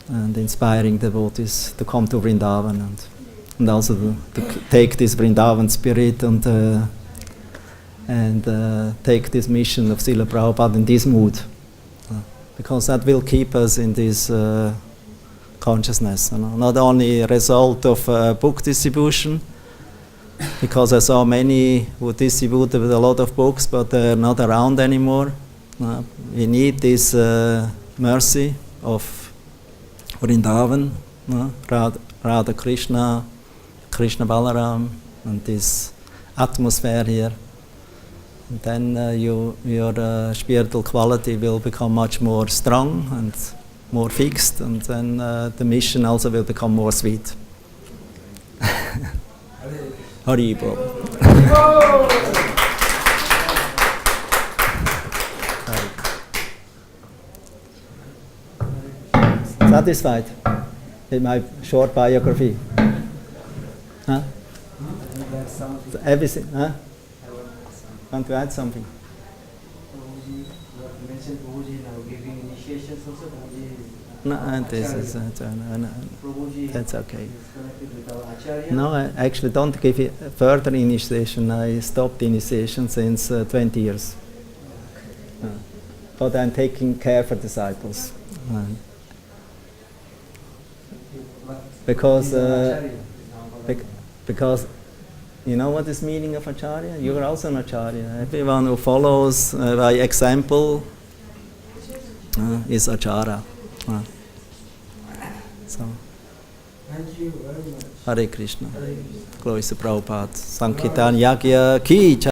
and inspiring devotees to come to Vrindavan and also to take this Vrindavan spirit and take this mission of Srila Prabhupada in this mood, because that will keep us in this consciousness. Not only a result of book distribution, because I saw many who distributed a lot of books, but they're not around anymore. We need this mercy of Vrindavan, Radha Krishna, Krishna Balaram, and this atmosphere here. And then your spiritual quality will become much more strong and more fixed, and then the mission also will become more sweet. Haribol. Satisfied with my short biography? Huh? Everything? Huh? Want to add something? No, that's okay. No, I actually don't give it further initiation. I stopped initiation since 20 years. But I'm taking care for disciples. Because you know what is meaning of Acharya? You are also an Acharya. Everyone who follows by example is Acharya. So, Thank you very much. Hare Krishna. Glory to Prabhupada. Sankirtan Yagya Ki Jai.